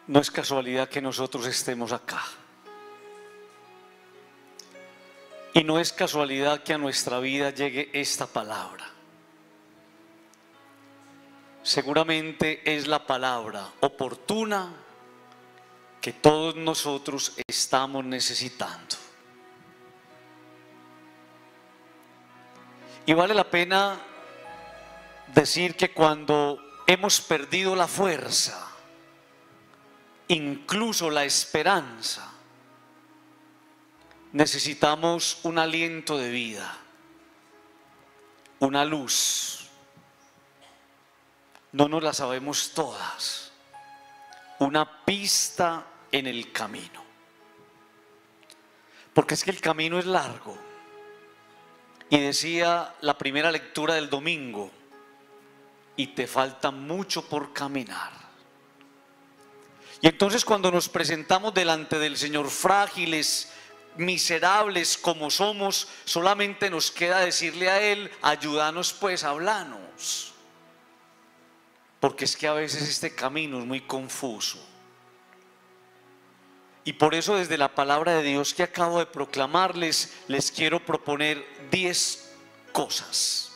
No es casualidad que nosotros estemos acá. Y no es casualidad que a nuestra vida llegue esta palabra. Seguramente es la palabra oportuna que todos nosotros estamos necesitando. Y vale la pena decir que cuando hemos perdido la fuerza, incluso la esperanza, necesitamos un aliento de vida, una luz. No nos la sabemos todas, una pista en el camino. Porque es que el camino es largo. Y decía la primera lectura del domingo, y te falta mucho por caminar. Y entonces cuando nos presentamos delante del Señor frágiles, miserables como somos, solamente nos queda decirle a Él: ayúdanos pues, háblanos. Porque es que a veces este camino es muy confuso. Y por eso desde la palabra de Dios que acabo de proclamarles, les quiero proponer 10 cosas,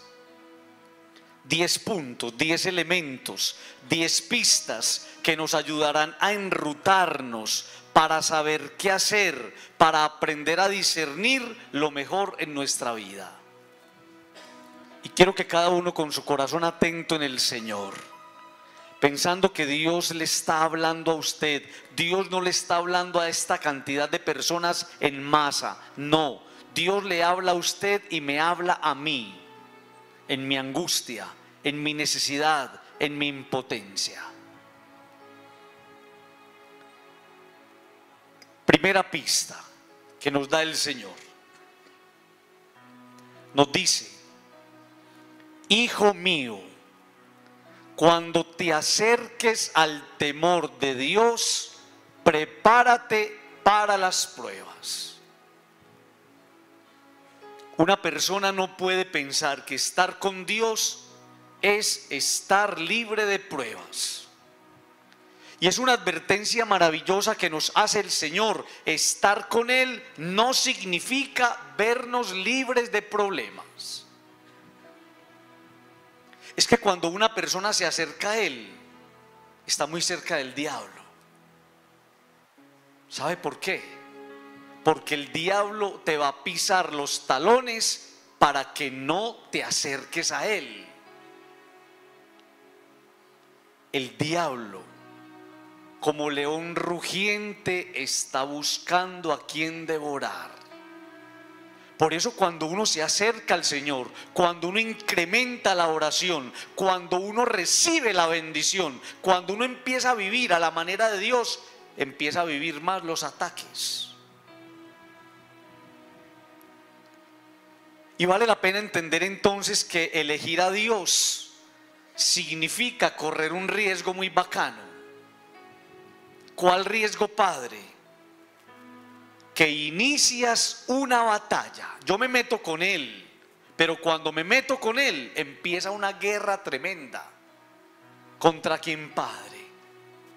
10 puntos, 10 elementos, 10 pistas que nos ayudarán a enrutarnos para saber qué hacer, para aprender a discernir lo mejor en nuestra vida. Y quiero que cada uno con su corazón atento en el Señor, pensando que Dios le está hablando a usted. Dios no le está hablando a esta cantidad de personas en masa, no. Dios le habla a usted y me habla a mí, en mi angustia, en mi necesidad, en mi impotencia. Primera pista que nos da el Señor. Nos dice: hijo mío, cuando te acerques al temor de Dios, prepárate para las pruebas. Una persona no puede pensar que estar con Dios es estar libre de pruebas. Y es una advertencia maravillosa que nos hace el Señor. Estar con Él no significa vernos libres de problemas. Es que cuando una persona se acerca a Él, está muy cerca del diablo. ¿Sabe por qué? Porque el diablo te va a pisar los talones para que no te acerques a Él. El diablo, como león rugiente, está buscando a quien devorar. Por eso cuando uno se acerca al Señor, cuando uno incrementa la oración, cuando uno recibe la bendición, cuando uno empieza a vivir a la manera de Dios, empieza a vivir más los ataques. Y vale la pena entender entonces que elegir a Dios significa correr un riesgo muy bacano. ¿Cuál riesgo, Padre? Que inicias una batalla. Yo me meto con Él, pero cuando me meto con Él empieza una guerra tremenda. ¿Contra quién, Padre?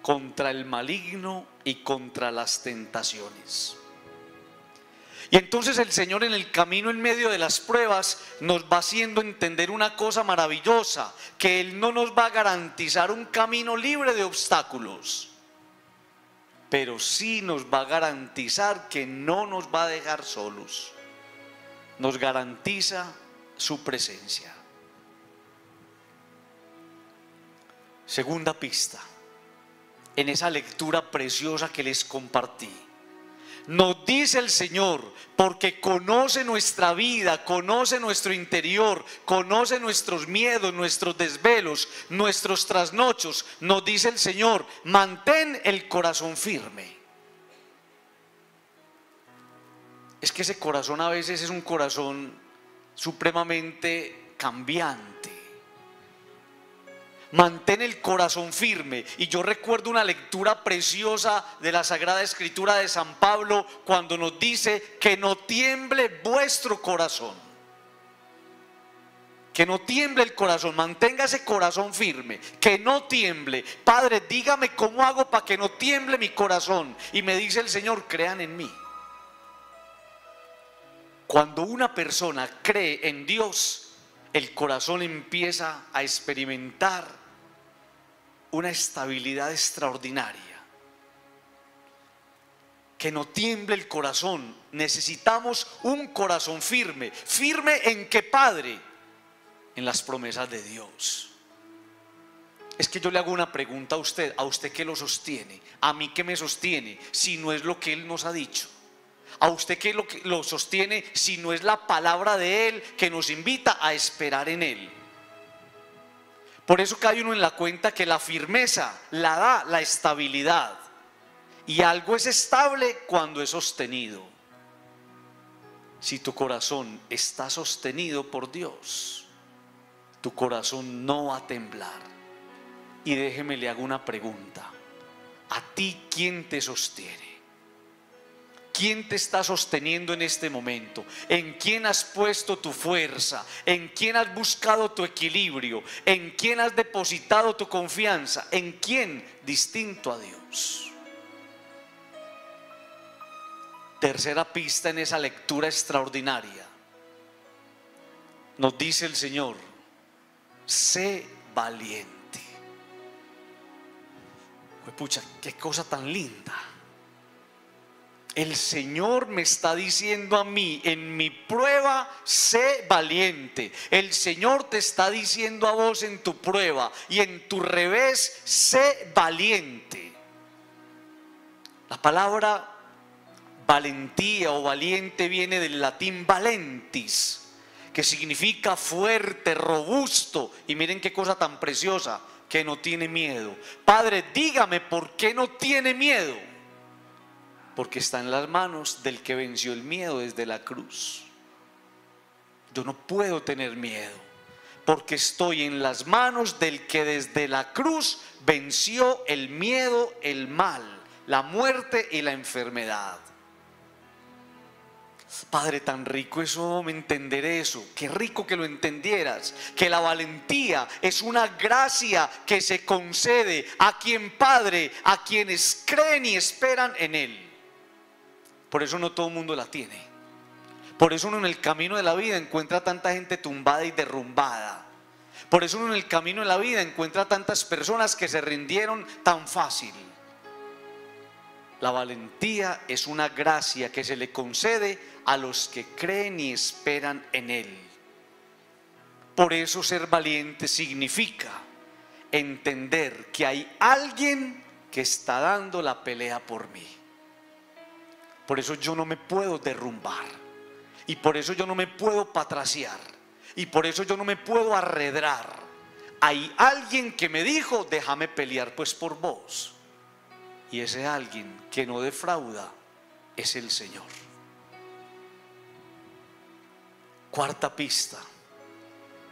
Contra el maligno y contra las tentaciones. Y entonces el Señor en el camino, en medio de las pruebas, nos va haciendo entender una cosa maravillosa: que Él no nos va a garantizar un camino libre de obstáculos, pero sí nos va a garantizar que no nos va a dejar solos. Nos garantiza su presencia. Segunda pista, en esa lectura preciosa que les compartí, nos dice el Señor, porque conoce nuestra vida, conoce nuestro interior, conoce nuestros miedos, nuestros desvelos, nuestros trasnochos. Nos dice el Señor: mantén el corazón firme. Es que ese corazón a veces es un corazón supremamente cambiante. Mantén el corazón firme. Y yo recuerdo una lectura preciosa de la Sagrada Escritura de San Pablo, cuando nos dice que no tiemble vuestro corazón. Que no tiemble el corazón, mantenga ese corazón firme, que no tiemble. Padre, dígame cómo hago para que no tiemble mi corazón. Y me dice el Señor, crean en mí. Cuando una persona cree en Dios, el corazón empieza a experimentar una estabilidad extraordinaria. Que no tiemble el corazón. Necesitamos un corazón firme. ¿Firme en qué, Padre? En las promesas de Dios. Es que yo le hago una pregunta a usted que lo sostiene, a mí que me sostiene, si no es lo que Él nos ha dicho. A usted que lo sostiene, si no es la palabra de Él que nos invita a esperar en Él. Por eso cae uno en la cuenta que la firmeza la da la estabilidad. Y algo es estable cuando es sostenido. Si tu corazón está sostenido por Dios, tu corazón no va a temblar. Y déjeme le hago una pregunta. ¿A ti quién te sostiene? ¿Quién te está sosteniendo en este momento? ¿En quién has puesto tu fuerza? ¿En quién has buscado tu equilibrio? ¿En quién has depositado tu confianza? ¿En quién distinto a Dios? Tercera pista en esa lectura extraordinaria. Nos dice el Señor, sé valiente. Pues pucha, qué cosa tan linda. El Señor me está diciendo a mí, en mi prueba, sé valiente. El Señor te está diciendo a vos en tu prueba y en tu revés, sé valiente. La palabra valentía o valiente viene del latín valentis, que significa fuerte, robusto. Y miren qué cosa tan preciosa, que no tiene miedo. Padre, dígame por qué no tiene miedo. Porque está en las manos del que venció el miedo desde la cruz. Yo no puedo tener miedo, porque estoy en las manos del que desde la cruz venció el miedo, el mal, la muerte y la enfermedad. Padre, tan rico eso, me entender eso. Qué rico que lo entendieras. Que la valentía es una gracia que se concede a quien, Padre, a quienes creen y esperan en Él. Por eso no todo el mundo la tiene. Por eso uno en el camino de la vida encuentra tanta gente tumbada y derrumbada. Por eso uno en el camino de la vida encuentra tantas personas que se rindieron tan fácil. La valentía es una gracia que se le concede a los que creen y esperan en Él. Por eso ser valiente significa entender que hay alguien que está dando la pelea por mí. Por eso yo no me puedo derrumbar. Y por eso yo no me puedo patraciar. Y por eso yo no me puedo arredrar. Hay alguien que me dijo, déjame pelear pues por vos. Y ese alguien que no defrauda es el Señor. Cuarta pista,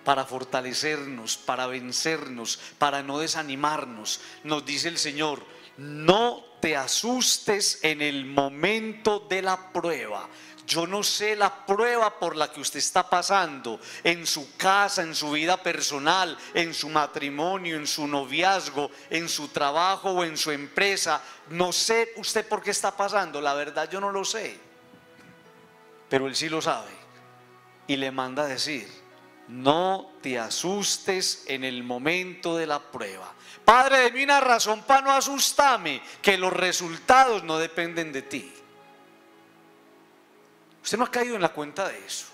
para fortalecernos, para vencernos, para no desanimarnos, nos dice el Señor, no te asustes en el momento de la prueba. Yo no sé la prueba por la que usted está pasando, en su casa, en su vida personal, en su matrimonio, en su noviazgo, en su trabajo o en su empresa. No sé usted por qué está pasando, la verdad yo no lo sé. Pero Él sí lo sabe y le manda a decir, no te asustes en el momento de la prueba. Padre, deme una razón para no asustarme, que los resultados no dependen de ti. Usted no ha caído en la cuenta de eso.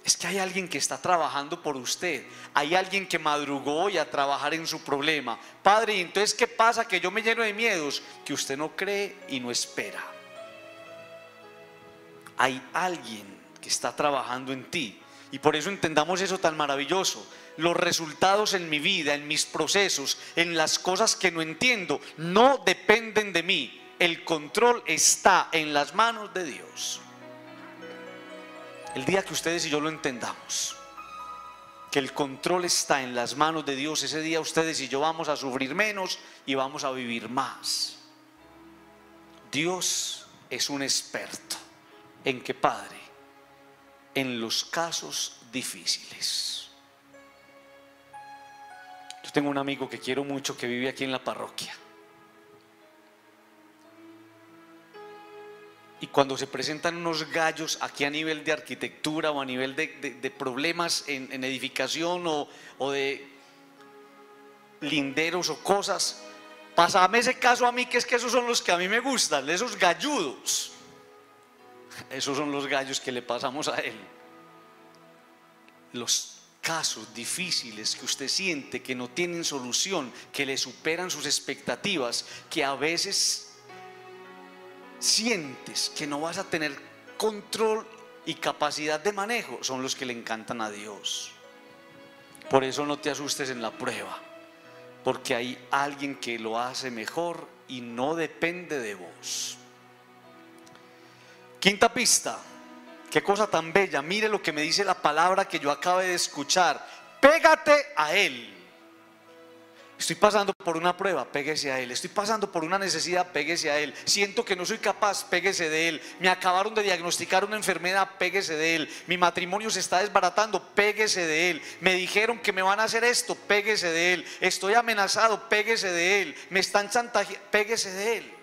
Es que hay alguien que está trabajando por usted. Hay alguien que madrugó hoy a trabajar en su problema. Padre, ¿y entonces qué pasa? Que yo me lleno de miedos, que usted no cree y no espera. Hay alguien que está trabajando en ti. Y por eso entendamos eso tan maravilloso. Los resultados en mi vida, en mis procesos, en las cosas que no entiendo, no dependen de mí. El control está en las manos de Dios. El día que ustedes y yo lo entendamos, que el control está en las manos de Dios, ese día ustedes y yo vamos a sufrir menos y vamos a vivir más. Dios es un experto en que, Padre, en los casos difíciles. Yo tengo un amigo que quiero mucho que vive aquí en la parroquia. Y cuando se presentan unos gallos aquí a nivel de arquitectura o a nivel de problemas en edificación o de linderos o cosas, pásame ese caso a mí, que es que esos son los que a mí me gustan, esos galludos. Esos son los gallos que le pasamos a él. Los casos difíciles que usted siente que no tienen solución, que le superan sus expectativas, que a veces sientes que no vas a tener control y capacidad de manejo, son los que le encantan a Dios. Por eso no te asustes en la prueba, porque hay alguien que lo hace mejor y no depende de vos. Quinta pista, qué cosa tan bella. Mire lo que me dice la palabra que yo acabo de escuchar: pégate a Él. Estoy pasando por una prueba, péguese a Él. Estoy pasando por una necesidad, péguese a Él. Siento que no soy capaz, péguese de Él. Me acabaron de diagnosticar una enfermedad, péguese de Él. Mi matrimonio se está desbaratando, péguese de Él. Me dijeron que me van a hacer esto, péguese de Él. Estoy amenazado, péguese de Él. Me están chantajeando, péguese de Él.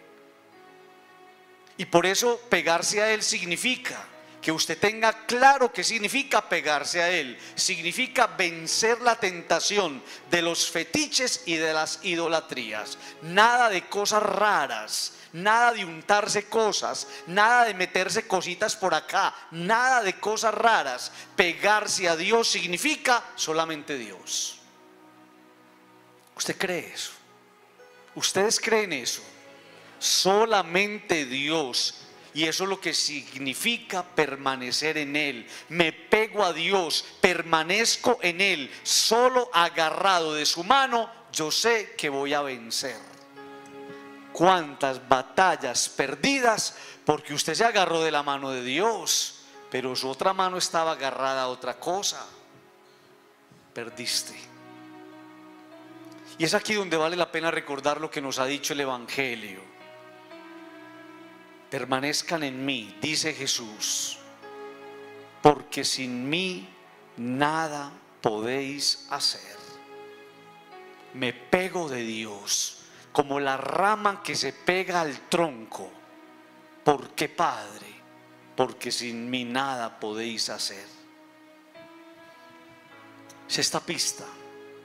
Y por eso pegarse a Él significa que usted tenga claro qué significa pegarse a Él. Significa vencer la tentación de los fetiches y de las idolatrías. Nada de cosas raras, nada de untarse cosas, nada de meterse cositas por acá, nada de cosas raras. Pegarse a Dios significa solamente Dios. ¿Usted cree eso? ¿Ustedes creen eso? Solamente Dios. Y eso es lo que significa permanecer en Él. Me pego a Dios, permanezco en Él, solo agarrado de su mano, yo sé que voy a vencer. ¿Cuántas batallas perdidas porque usted se agarró de la mano de Dios, pero su otra mano estaba agarrada a otra cosa? Perdiste. Y es aquí donde vale la pena recordar lo que nos ha dicho el Evangelio. Permanezcan en mí, dice Jesús, porque sin mí nada podéis hacer. Me pego de Dios como la rama que se pega al tronco. ¿Por qué, Padre? Porque sin mí nada podéis hacer. Sexta pista,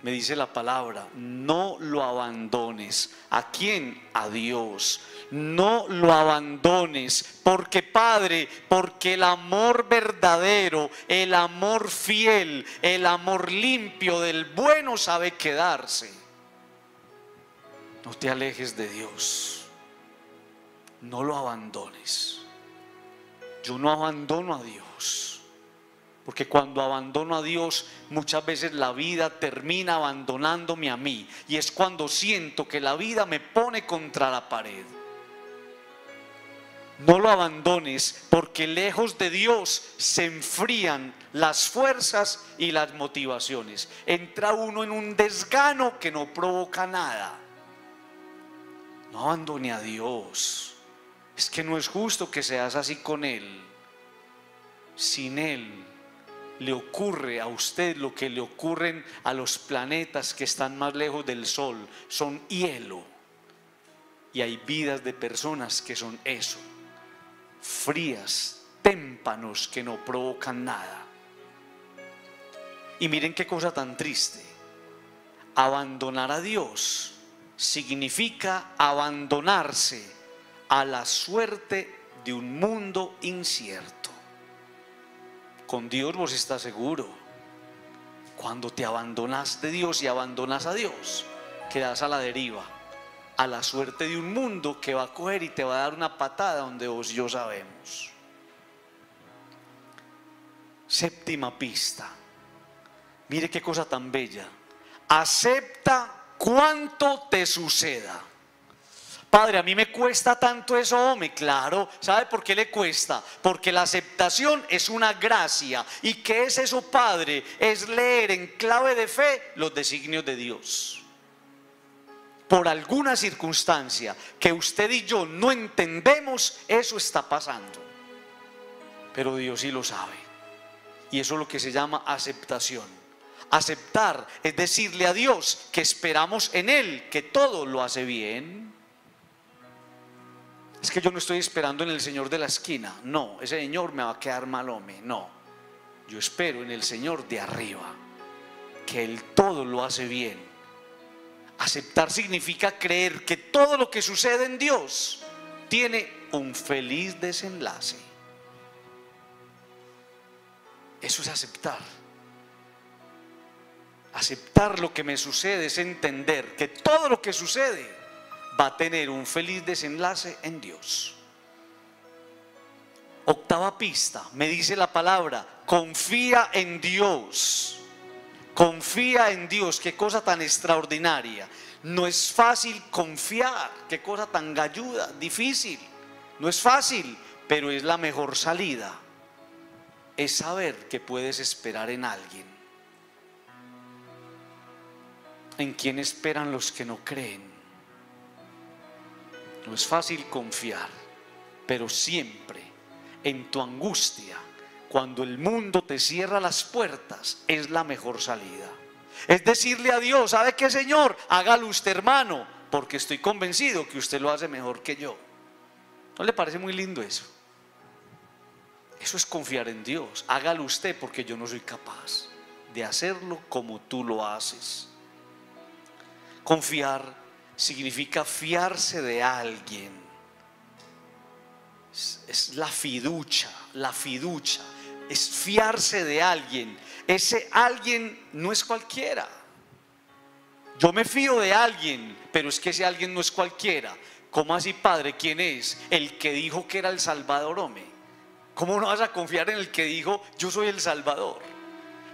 me dice la palabra: no lo abandones. ¿A quién? A Dios. No lo abandones. Porque, Padre, porque el amor verdadero, el amor fiel, el amor limpio del bueno sabe quedarse. No te alejes de Dios. No lo abandones. Yo no abandono a Dios, porque cuando abandono a Dios, muchas veces la vida termina abandonándome a mí, y es cuando siento que la vida me pone contra la pared. No lo abandones, porque lejos de Dios se enfrían las fuerzas y las motivaciones. Entra uno en un desgano que no provoca nada. No abandone a Dios. Es que no es justo que seas así con Él. Sin Él le ocurre a usted lo que le ocurren a los planetas que están más lejos del Sol. Son hielo. Y hay vidas de personas que son eso: frías, témpanos que no provocan nada. Y miren qué cosa tan triste. Abandonar a Dios significa abandonarse a la suerte de un mundo incierto. Con Dios vos estás seguro. Cuando te abandonas de Dios y abandonas a Dios, quedas a la deriva, a la suerte de un mundo que va a coger y te va a dar una patada donde vos y yo sabemos. Séptima pista. Mire qué cosa tan bella. Acepta cuanto te suceda. Padre, a mí me cuesta tanto eso, hombre. Claro, ¿sabe por qué le cuesta? Porque la aceptación es una gracia. ¿Y qué es eso, Padre? Es leer en clave de fe los designios de Dios. Por alguna circunstancia que usted y yo no entendemos, eso está pasando. Pero Dios sí lo sabe. Y eso es lo que se llama aceptación. Aceptar es decirle a Dios que esperamos en Él, que todo lo hace bien. Es que yo no estoy esperando en el Señor de la esquina. No, ese Señor me va a quedar mal, hombre. No, yo espero en el Señor de arriba, que Él todo lo hace bien. Aceptar significa creer que todo lo que sucede en Dios tiene un feliz desenlace. Eso es aceptar. Aceptar lo que me sucede es entender que todo lo que sucede va a tener un feliz desenlace en Dios. Octava pista, me dice la palabra: confía en Dios. Confía en Dios. Qué cosa tan extraordinaria. No es fácil confiar. Qué cosa tan galluda, difícil. No es fácil, pero es la mejor salida. Es saber que puedes esperar en alguien. ¿En quién esperan los que no creen? No es fácil confiar, pero siempre en tu angustia, cuando el mundo te cierra las puertas, es la mejor salida. Es decirle a Dios: ¿sabe qué, Señor? Hágalo usted, hermano, porque estoy convencido que usted lo hace mejor que yo. ¿No le parece muy lindo eso? Eso es confiar en Dios. Hágalo usted, porque yo no soy capaz de hacerlo como tú lo haces. Confiar significa fiarse de alguien. Es la fiducia, es fiarse de alguien. Ese alguien no es cualquiera. Yo me fío de alguien, pero es que ese alguien no es cualquiera. ¿Cómo así, Padre? ¿Quién es? El que dijo que era el Salvador, hombre. ¿Cómo no vas a confiar en el que dijo: yo soy el Salvador,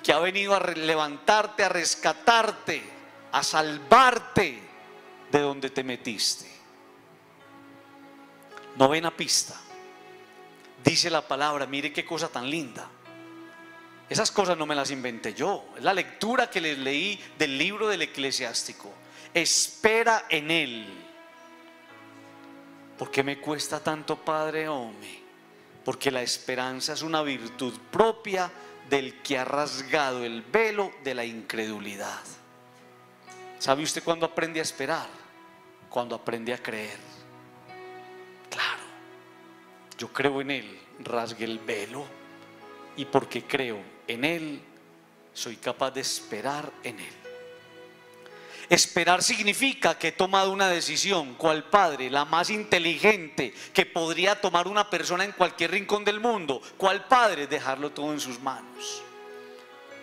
que ha venido a levantarte, a rescatarte, a salvarte de donde te metiste? Novena pista, dice la palabra, mire qué cosa tan linda. Esas cosas no me las inventé yo, es la lectura que les leí del libro del Eclesiástico. Espera en Él. ¿Por qué me cuesta tanto, Padre? Hombre, porque la esperanza es una virtud propia del que ha rasgado el velo de la incredulidad. ¿Sabe usted cuándo aprende a esperar? Cuando aprende a creer. Claro, yo creo en Él, rasgué el velo, y porque creo en Él, soy capaz de esperar en Él. Esperar significa que he tomado una decisión, cual padre, la más inteligente que podría tomar una persona en cualquier rincón del mundo. ¿Cuál padre? Dejarlo todo en sus manos.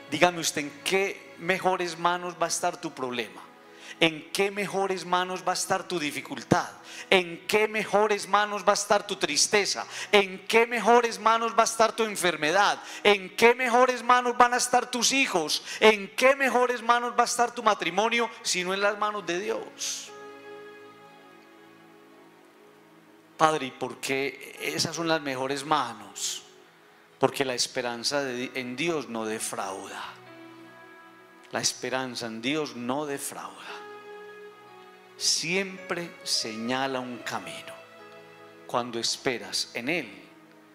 Dígame usted, ¿en qué mejores manos va a estar tu problema? ¿En qué mejores manos va a estar tu dificultad? ¿En qué mejores manos va a estar tu tristeza? ¿En qué mejores manos va a estar tu enfermedad? ¿En qué mejores manos van a estar tus hijos? ¿En qué mejores manos va a estar tu matrimonio si no en las manos de Dios? Padre, ¿y por qué esas son las mejores manos? Porque la esperanza en Dios no defrauda. La esperanza en Dios no defrauda. Siempre señala un camino. Cuando esperas en Él,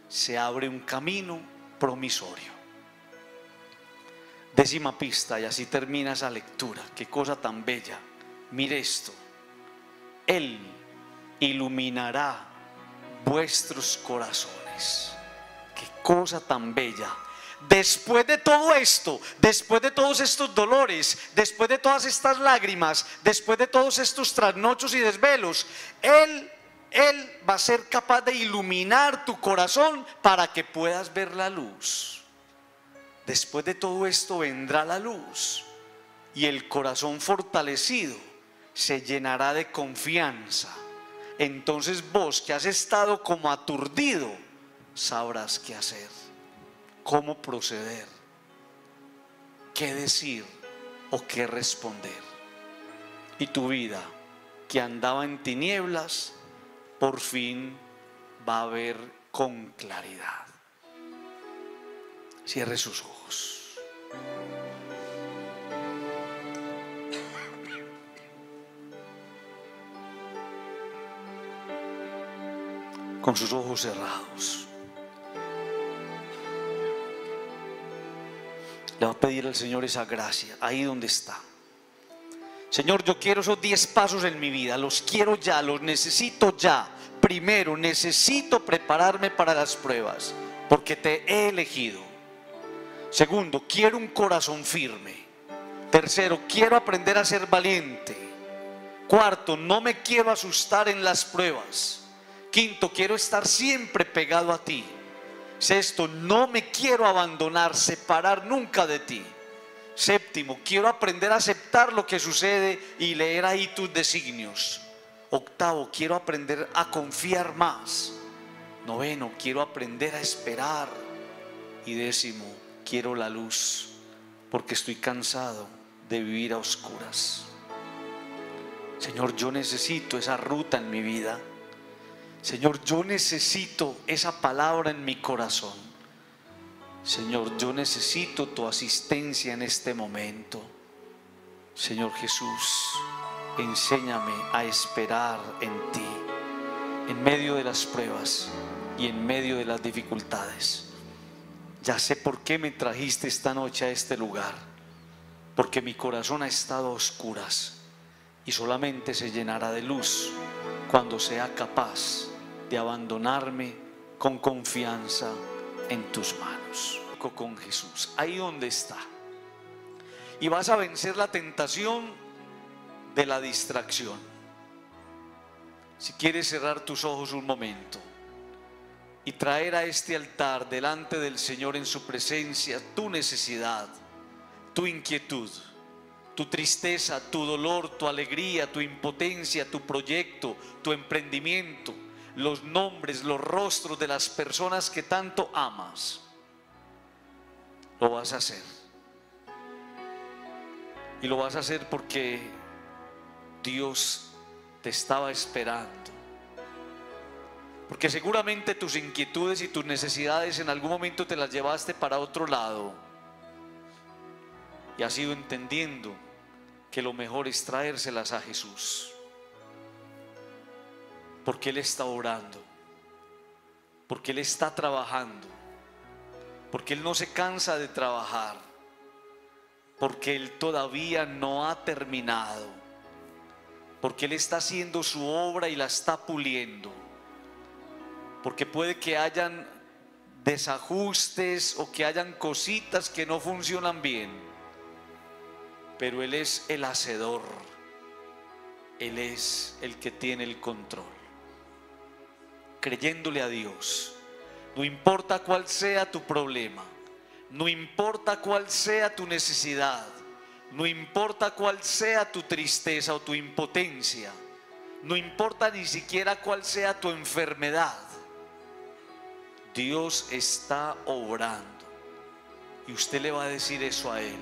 se abre un camino promisorio. Décima pista, y así termina esa lectura. Qué cosa tan bella. Mire esto: Él iluminará vuestros corazones. Qué cosa tan bella. Después de todo esto, después de todos estos dolores, después de todas estas lágrimas, después de todos estos trasnochos y desvelos, Él va a ser capaz de iluminar tu corazón para que puedas ver la luz. Después de todo esto vendrá la luz, y el corazón fortalecido se llenará de confianza. Entonces vos, que has estado como aturdido, sabrás qué hacer, cómo proceder, qué decir o qué responder. Y tu vida, que andaba en tinieblas, por fin va a ver con claridad. Cierre sus ojos. Con sus ojos cerrados. Le va a pedir al Señor esa gracia, ahí donde está. Señor, yo quiero esos 10 pasos en mi vida, los quiero ya, los necesito ya. Primero, necesito prepararme para las pruebas, porque te he elegido. Segundo, quiero un corazón firme. Tercero, quiero aprender a ser valiente. Cuarto, no me quiero asustar en las pruebas. Quinto, quiero estar siempre pegado a ti. Sexto, no me quiero abandonar, separar nunca de ti. Séptimo, quiero aprender a aceptar lo que sucede y leer ahí tus designios. Octavo, quiero aprender a confiar más. Noveno, quiero aprender a esperar. Y décimo, quiero la luz, porque estoy cansado de vivir a oscuras. Señor, yo necesito esa ruta en mi vida. Señor, yo necesito esa palabra en mi corazón. Señor, yo necesito tu asistencia en este momento. Señor Jesús, enséñame a esperar en ti, en medio de las pruebas y en medio de las dificultades. Ya sé por qué me trajiste esta noche a este lugar, porque mi corazón ha estado a oscuras y solamente se llenará de luz cuando sea capaz de abandonarme con confianza en tus manos. Con Jesús, ahí donde está, y vas a vencer la tentación de la distracción. Si quieres cerrar tus ojos un momento y traer a este altar delante del Señor en su presencia tu necesidad, tu inquietud, tu tristeza, tu dolor, tu alegría, tu impotencia, tu proyecto, tu emprendimiento, los nombres, los rostros de las personas que tanto amas, lo vas a hacer. Y lo vas a hacer porque Dios te estaba esperando. Porque seguramente tus inquietudes y tus necesidades en algún momento te las llevaste para otro lado y has ido entendiendo que lo mejor es traérselas a Jesús, porque Él está orando, porque Él está trabajando, porque Él no se cansa de trabajar, porque Él todavía no ha terminado, porque Él está haciendo su obra y la está puliendo, porque puede que hayan desajustes o que hayan cositas que no funcionan bien, pero Él es el hacedor, Él es el que tiene el control. Creyéndole a Dios, no importa cuál sea tu problema, no importa cuál sea tu necesidad, no importa cuál sea tu tristeza o tu impotencia, no importa ni siquiera cuál sea tu enfermedad, Dios está obrando. Y usted le va a decir eso a Él.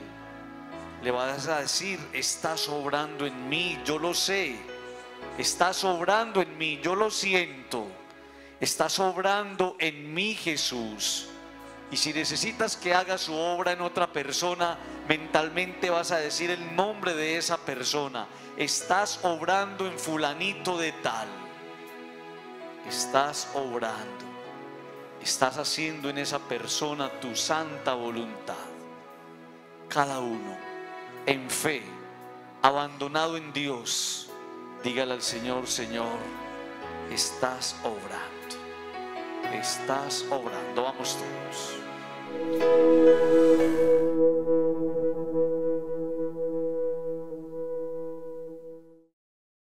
Le vas a decir: estás obrando en mí, yo lo sé. Estás obrando en mí, yo lo siento. Estás obrando en mí, Jesús. Y si necesitas que haga su obra en otra persona, mentalmente vas a decir el nombre de esa persona. Estás obrando en fulanito de tal. Estás obrando. Estás haciendo en esa persona tu santa voluntad. Cada uno en fe, abandonado en Dios, dígale al Señor: Señor, estás obrando. Estás obrando. Vamos todos.